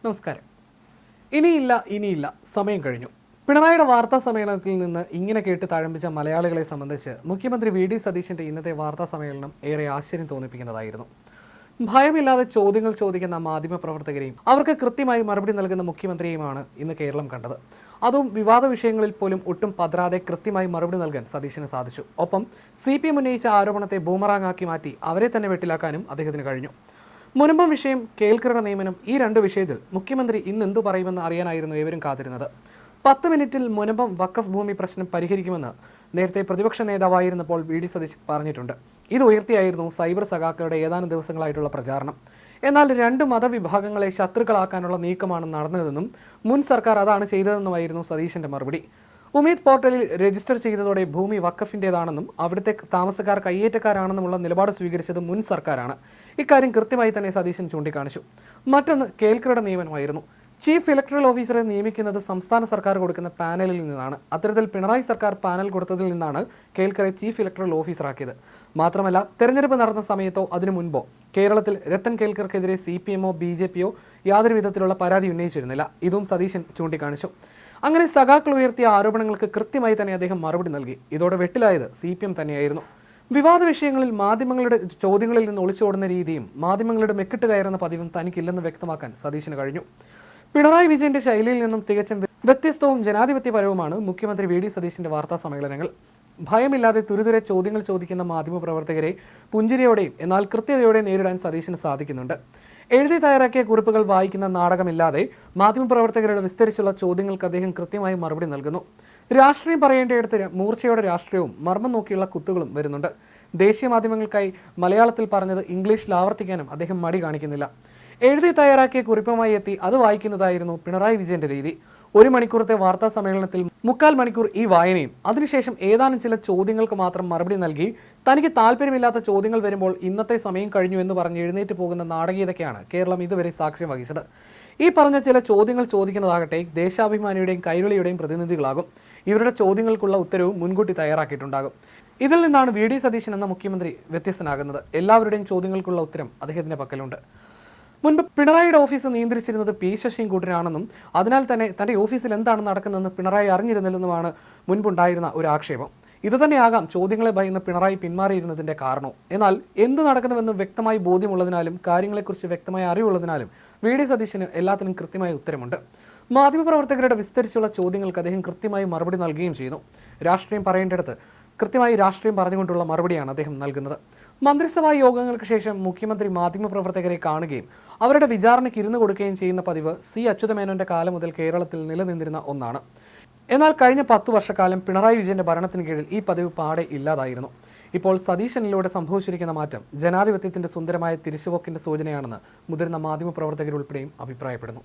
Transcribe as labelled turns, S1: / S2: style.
S1: നമസ്കാരം. ഇനിയില്ല സമയം കഴിഞ്ഞു. പിണറായിയുടെ വാർത്താ സമ്മേളനത്തിൽ നിന്ന് ഇങ്ങനെ കേട്ട് താഴമ്പിച്ച മലയാളികളെ സംബന്ധിച്ച് മുഖ്യമന്ത്രി വി.ഡി. സതീശന്റെ ഇന്നത്തെ വാർത്താ സമ്മേളനം ഏറെ ആശ്ചര്യം തോന്നിപ്പിക്കുന്നതായിരുന്നു. ഭയമില്ലാതെ ചോദ്യങ്ങൾ ചോദിക്കുന്ന മാധ്യമപ്രവർത്തകരെയും അവർക്ക് കൃത്യമായി മറുപടി നൽകുന്ന മുഖ്യമന്ത്രിയുമാണ് ഇന്ന് കേരളം കണ്ടത്. അതും വിവാദ വിഷയങ്ങളിൽ പോലും ഒട്ടും പതരാതെ കൃത്യമായി മറുപടി നൽകാൻ സതീശന് സാധിച്ചു. ഒപ്പം CPM ഉന്നയിച്ച ആരോപണത്തെ ബൂമറാങ്ങാക്കി മാറ്റി അവരെ തന്നെ വെട്ടിലാക്കാനും അദ്ദേഹത്തിന് കഴിഞ്ഞു. മുനമ്പം വിഷയം, കേൽക്കറുടെ നിയമനം, ഈ രണ്ട് വിഷയത്തിൽ മുഖ്യമന്ത്രി ഇന്ന് എന്തു പറയുമെന്ന് അറിയാനായിരുന്നു ഏവരും കാത്തിരുന്നത്. 10 മിനിറ്റിൽ മുനമ്പം വഖഫ് ഭൂമി പ്രശ്നം പരിഹരിക്കുമെന്ന് നേരത്തെ പ്രതിപക്ഷ നേതാവായിരുന്നപ്പോൾ വി.ഡി. സതീശൻ പറഞ്ഞിട്ടുണ്ട്. ഇത് ഉയർത്തിയായിരുന്നു സൈബർ സഖാക്കളുടെ ഏതാനും ദിവസങ്ങളായിട്ടുള്ള പ്രചാരണം. എന്നാൽ രണ്ട് മതവിഭാഗങ്ങളെ ശത്രുക്കളാക്കാനുള്ള നീക്കമാണ് നടന്നതെന്നും മുൻ സർക്കാർ അതാണ് ചെയ്തതെന്നുമായിരുന്നു സതീശന്റെ മറുപടി. ഉമീദ് പോർട്ടലിൽ രജിസ്റ്റർ ചെയ്തതോടെ ഭൂമി വഖഫിൻ്റേതാണെന്നും അവിടുത്തെ താമസക്കാർ കയ്യേറ്റക്കാരാണെന്നുമുള്ള നിലപാട് സ്വീകരിച്ചത് മുൻ സർക്കാരാണ്. ഇക്കാര്യം കൃത്യമായി തന്നെ സതീശൻ ചൂണ്ടിക്കാണിച്ചു. മറ്റൊന്ന് കേൽക്കറുടെ നിയമനമായിരുന്നു. ചീഫ് ഇലക്ടറൽ ഓഫീസറെ നിയമിക്കുന്നത് സംസ്ഥാന സർക്കാർ കൊടുക്കുന്ന പാനലിൽ നിന്നാണ്. അത്തരത്തിൽ പിണറായി സർക്കാർ പാനൽ കൊടുത്തതിൽ നിന്നാണ് കേൽക്കറെ ചീഫ് ഇലക്ടറൽ ഓഫീസറാക്കിയത്. മാത്രമല്ല, തെരഞ്ഞെടുപ്പ് നടന്ന സമയത്തോ അതിനു മുൻപോ കേരളത്തിൽ രത്തൻ കേൽക്കർക്കെതിരെ CPM-ഓ BJP-യോ യാതൊരു വിധത്തിലുള്ള പരാതി ഉന്നയിച്ചിരുന്നില്ല. ഇതും സതീശൻ ചൂണ്ടിക്കാണിച്ചു. അങ്ങനെ സഖാക്കൾ ഉയർത്തിയ ആരോപണങ്ങൾക്ക് കൃത്യമായി തന്നെ അദ്ദേഹം മറുപടി നൽകി. ഇതോടെ വെട്ടിലായത് CPM തന്നെയായിരുന്നു. വിവാദ വിഷയങ്ങളിൽ മാധ്യമങ്ങളുടെ ചോദ്യങ്ങളിൽ നിന്ന് ഒളിച്ചോടുന്ന രീതിയും മാധ്യമങ്ങളുടെ മെക്കിട്ട് കയറുന്ന പതിവും തനിക്കില്ലെന്ന് വ്യക്തമാക്കാൻ സതീശന് കഴിഞ്ഞു. പിണറായി വിജയന്റെ ശൈലിയിൽ നിന്നും തികച്ചും വ്യത്യസ്തവും ജനാധിപത്യപരവുമാണ് മുഖ്യമന്ത്രി വി.ഡി. സതീശന്റെ വാർത്താ സമ്മേളനങ്ങൾ. ഭയമില്ലാതെ തുരുതുരെ ചോദ്യങ്ങൾ ചോദിക്കുന്ന മാധ്യമപ്രവർത്തകരെ പുഞ്ചിരിയോടെയും എന്നാൽ കൃത്യതയോടെയും നേരിടാൻ സതീശന് സാധിക്കുന്നുണ്ട്. എഴുതി തയ്യാറാക്കിയ കുറിപ്പുകൾ വായിക്കുന്ന നാടകമില്ലാതെ മാധ്യമപ്രവർത്തകരുടെ വിസ്തരിച്ചുള്ള ചോദ്യങ്ങൾക്ക് അദ്ദേഹം കൃത്യമായി മറുപടി നൽകുന്നു. രാഷ്ട്രീയം പറയേണ്ടയിടത്ത് മൂർച്ചയോടെ രാഷ്ട്രീയവും മർമ്മം നോക്കിയുള്ള കുത്തുകളും വരുന്നുണ്ട്. ദേശീയ മാധ്യമങ്ങൾക്കായി മലയാളത്തിൽ പറഞ്ഞത് ഇംഗ്ലീഷിൽ ആവർത്തിക്കാനും അദ്ദേഹം മടി കാണിക്കുന്നില്ല. എഴുതി തയ്യാറാക്കിയ കുറിപ്പുമായി എത്തി അത് വായിക്കുന്നതായിരുന്നു പിണറായി വിജയന്റെ രീതി. 1 മണിക്കൂറത്തെ വാർത്താ സമ്മേളനത്തിൽ 3/4 മണിക്കൂർ ഈ വായനയും അതിനുശേഷം ഏതാനും ചില ചോദ്യങ്ങൾക്ക് മാത്രം മറുപടി നൽകി തനിക്ക് താല്പര്യമില്ലാത്ത ചോദ്യങ്ങൾ വരുമ്പോൾ ഇന്നത്തെ സമയം കഴിഞ്ഞു എന്ന് പറഞ്ഞ് എഴുന്നേറ്റ് പോകുന്ന നാടകീയതയ്ക്കാണ് കേരളം ഇതുവരെ സാക്ഷ്യം വഹിച്ചത്. ഈ പറഞ്ഞ ചില ചോദ്യങ്ങൾ ചോദിക്കുന്നതാകട്ടെ ദേശാഭിമാനിയുടെയും കൈരളിയുടെയും പ്രതിനിധികളാകും. ഇവരുടെ ചോദ്യങ്ങൾക്കുള്ള ഉത്തരവും മുൻകൂട്ടി തയ്യാറാക്കിയിട്ടുണ്ടാകും. ഇതിൽ നിന്നാണ് വി.ഡി. സതീശൻ എന്ന മുഖ്യമന്ത്രി വ്യത്യസ്തനാകുന്നത്. എല്ലാവരുടെയും ചോദ്യങ്ങൾക്കുള്ള ഉത്തരം അദ്ദേഹത്തിന്റെ പക്കലുണ്ട്. മുൻപ് പിണറായിയുടെ ഓഫീസ് നിയന്ത്രിച്ചിരുന്നത് P. ശശിയും കൂട്ടരാണെന്നും അതിനാൽ തന്നെ തൻ്റെ ഓഫീസിൽ എന്താണ് നടക്കുന്നതെന്ന് പിണറായി അറിഞ്ഞിരുന്നില്ലെന്നുമാണ് മുൻപുണ്ടായിരുന്ന ഒരു ആക്ഷേപം. ഇതുതന്നെയാകാം ചോദ്യങ്ങളെ ഭയന്ന് പിണറായി പിന്മാറിയിരുന്നതിൻ്റെ കാരണവും. എന്നാൽ എന്ത് നടക്കുന്നുവെന്ന് വ്യക്തമായി ബോധ്യമുള്ളതിനാലും കാര്യങ്ങളെക്കുറിച്ച് വ്യക്തമായ അറിവുള്ളതിനാലും വി.ഡി. സതീശന് എല്ലാത്തിനും കൃത്യമായ ഉത്തരമുണ്ട്. മാധ്യമപ്രവർത്തകരുടെ വിസ്തരിച്ചുള്ള ചോദ്യങ്ങൾക്ക് അദ്ദേഹം കൃത്യമായി മറുപടി നൽകുകയും ചെയ്യുന്നു. രാഷ്ട്രീയം പറയേണ്ടിടത്ത് കൃത്യമായി രാഷ്ട്രീയം പറഞ്ഞുകൊണ്ടുള്ള മറുപടിയാണ് അദ്ദേഹം നൽകുന്നത്. മന്ത്രിസഭാ യോഗങ്ങൾക്ക് ശേഷം മുഖ്യമന്ത്രി മാധ്യമപ്രവർത്തകരെ കാണുകയും അവരുടെ വിചാരണയ്ക്ക് ഇരുന്നു കൊടുക്കുകയും ചെയ്യുന്ന പതിവ് C. അച്യുതമേനോന്റെ കാലം മുതൽ കേരളത്തിൽ നിലനിന്നിരുന്ന ഒന്നാണ്. എന്നാൽ കഴിഞ്ഞ 10 വർഷക്കാലം പിണറായി വിജയന്റെ ഭരണത്തിന് കീഴിൽ ഈ പതിവ് പാടെ ഇല്ലാതായിരുന്നു. ഇപ്പോൾ സതീശനിലൂടെ സംഭവിച്ചിരിക്കുന്ന മാറ്റം ജനാധിപത്യത്തിന്റെ സുന്ദരമായ തിരിച്ചുപോക്കിന്റെ സൂചനയാണെന്ന് മുതിർന്ന മാധ്യമപ്രവർത്തകരുൾപ്പെടെയും അഭിപ്രായപ്പെടുന്നു.